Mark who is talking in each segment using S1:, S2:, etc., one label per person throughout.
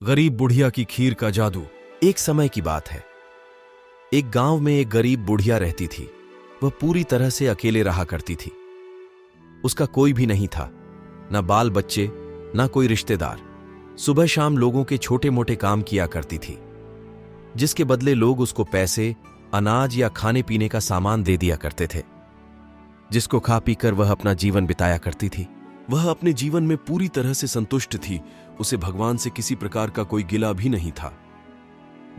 S1: गरीब बुढ़िया की खीर का जादू। एक समय की बात है। एक गांव में एक गरीब बुढ़िया रहती थी। वह पूरी तरह से अकेले रहा करती थी। उसका कोई भी नहीं था, ना बाल बच्चे, ना कोई रिश्तेदार। सुबह शाम लोगों के छोटे मोटे काम किया करती थी, जिसके बदले लोग उसको पैसे, अनाज या खाने पीने का सामान दे दिया करते थे, जिसको खा पी कर वह अपना जीवन बिताया करती थी। वह अपने जीवन में पूरी तरह से संतुष्ट थी। उसे भगवान से किसी प्रकार का कोई गिला भी नहीं था।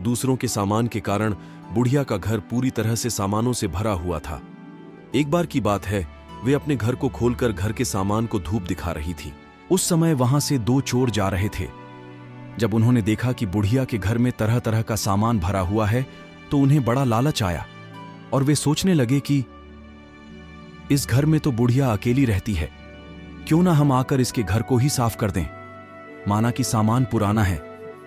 S1: दूसरों के सामान के कारण बुढ़िया का घर पूरी तरह से सामानों से भरा हुआ था। एक बार की बात है, वे अपने घर को खोलकर घर के सामान को धूप दिखा रही थी। उस समय वहां से दो चोर जा रहे थे। जब उन्होंने देखा कि बुढ़िया के घर में तरह तरह का सामान भरा हुआ है, तो उन्हें बड़ा लालच आया और वे सोचने लगे कि इस घर में तो बुढ़िया अकेली रहती है, क्यों ना हम आकर इसके घर को ही साफ कर दें। माना कि सामान पुराना है,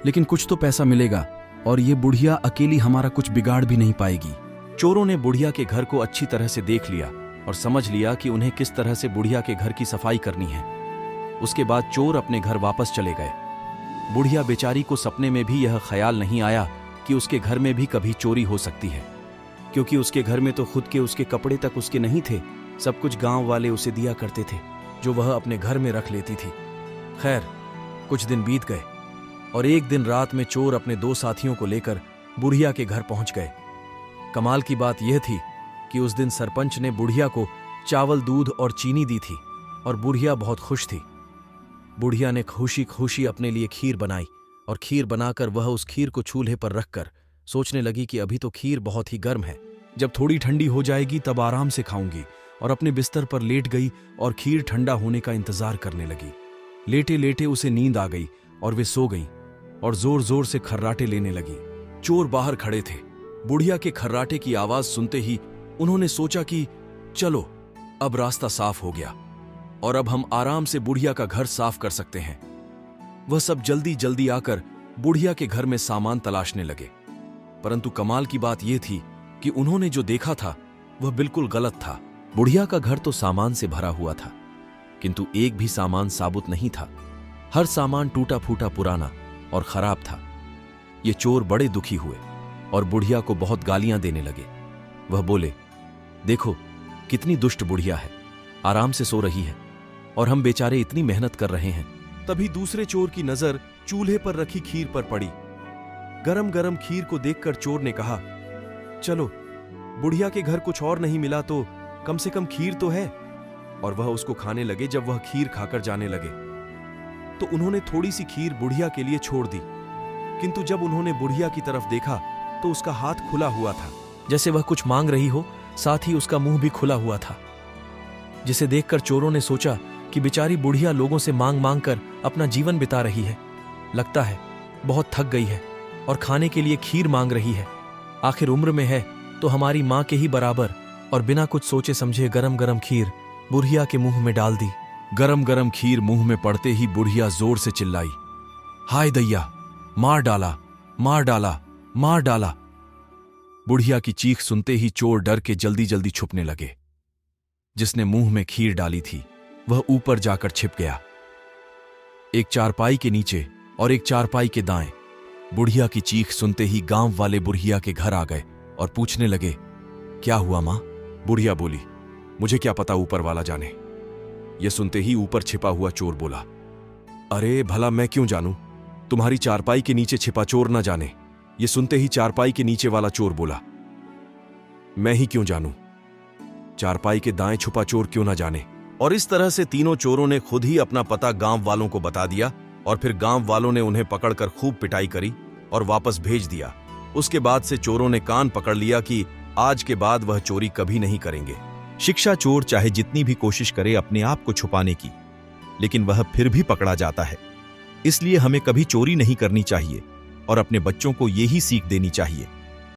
S1: लेकिन कुछ तो पैसा मिलेगा और ये बुढ़िया अकेली हमारा कुछ बिगाड़ भी नहीं पाएगी। चोरों ने बुढ़िया के घर को अच्छी तरह से देख लिया और समझ लिया कि उन्हें किस तरह से बुढ़िया के घर की सफाई करनी है। उसके बाद चोर अपने घर वापस चले गए। बुढ़िया बेचारी को सपने में भी यह ख्याल नहीं आया कि उसके घर में भी कभी चोरी हो सकती है, क्योंकि उसके घर में तो खुद के उसके कपड़े तक उसके नहीं थे। सब कुछ गांव वाले उसे दिया करते थे, जो वह अपने घर में रख लेती थी। खैर, कुछ दिन बीत गए और एक दिन रात में चोर अपने दो साथियों को लेकर बुढ़िया के घर पहुंच गए। कमाल की बात यह थी कि उस दिन सरपंच ने बुढ़िया को चावल, दूध और चीनी दी थी और बुढ़िया बहुत खुश थी। बुढ़िया ने खुशी खुशी अपने लिए खीर बनाई और खीर बनाकर वह उस खीर को चूल्हे पर रखकर सोचने लगी कि अभी तो खीर बहुत ही गर्म है, जब थोड़ी ठंडी हो जाएगी तब आराम से खाऊंगी। और अपने बिस्तर पर लेट गई और खीर ठंडा होने का इंतजार करने लगी। लेटे लेटे उसे नींद आ गई और वे सो गई और जोर जोर से खर्राटे लेने लगी। चोर बाहर खड़े थे। बुढ़िया के खर्राटे की आवाज सुनते ही उन्होंने सोचा कि चलो, अब रास्ता साफ हो गया और अब हम आराम से बुढ़िया का घर साफ कर सकते हैं। वह सब जल्दी जल्दी आकर बुढ़िया के घर में सामान तलाशने लगे। परंतु कमाल की बात यह थी कि उन्होंने जो देखा था वह बिल्कुल गलत था। बुढ़िया का घर तो सामान से भरा हुआ था, किंतु एक भी सामान साबुत नहीं था। हर सामान टूटा फूटा, पुराना और खराब था। ये चोर बड़े दुखी हुए और बुढ़िया को बहुत गालियां देने लगे। वह बोले, देखो कितनी दुष्ट बुढ़िया है, आराम से सो रही है और हम बेचारे इतनी मेहनत कर रहे हैं। तभी दूसरे चोर की नजर चूल्हे पर रखी खीर पर पड़ी। गरम गरम खीर को देखकर चोर ने कहा, चलो, बुढ़िया के घर कुछ और नहीं मिला तो कम से कम खीर तो है। और वह उसको खाने लगे। जब वह खीर खाकर जाने लगे तो उन्होंने थोड़ी सी खीर बुढ़िया के लिए छोड़ दी, किंतु जब उन्होंने बुढ़िया की तरफ देखा तो उसका हाथ खुला हुआ था, जैसे वह कुछ मांग रही हो। साथ ही उसका मुंह भी खुला हुआ था, जिसे देखकर चोरों ने सोचा कि बेचारी बुढ़िया लोगों से मांग मांग कर अपना जीवन बिता रही है। लगता है बहुत थक गई है और खाने के लिए खीर मांग रही है। आखिर उम्र में है तो हमारी मां के ही बराबर। और बिना कुछ सोचे समझे गरम गरम खीर बुढ़िया के मुंह में डाल दी। गरम गरम खीर मुंह में पड़ते ही बुढ़िया जोर से चिल्लाई, हाय दैया, मार डाला, मार डाला, मार डाला। बुढ़िया की चीख सुनते ही चोर डर के जल्दी जल्दी छुपने लगे। जिसने मुंह में खीर डाली थी वह ऊपर जाकर छिप गया, एक चारपाई के नीचे और एक चारपाई के दाएं। बुढ़िया की चीख सुनते ही गांव वाले बुढ़िया के घर आ गए और पूछने लगे, क्या हुआ मां? बुढ़िया बोली, मुझे क्या पता, ऊपर वाला जाने। यह सुनते ही ऊपर छिपा हुआ चोर बोला, अरे भला मैं क्यों जानूं, तुम्हारी चारपाई के नीचे छिपा चोर ना जाने। यह सुनते ही चारपाई के नीचे वाला चोर बोला, मैं ही क्यों जानूं, चारपाई के दाएं छुपा चोर क्यों ना जाने। और इस तरह से तीनों चोरों ने खुद ही अपना पता गांव वालों को बता दिया और फिर गांव वालों ने उन्हें पकड़कर खूब पिटाई करी और वापस भेज दिया। उसके बाद से चोरों ने कान पकड़ लिया कि आज के बाद वह चोरी कभी नहीं करेंगे। शिक्षा, चोर चाहे जितनी भी कोशिश करे अपने आप को छुपाने की, लेकिन वह फिर भी पकड़ा जाता है। इसलिए हमें कभी चोरी नहीं करनी चाहिए और अपने बच्चों को यही सीख देनी चाहिए।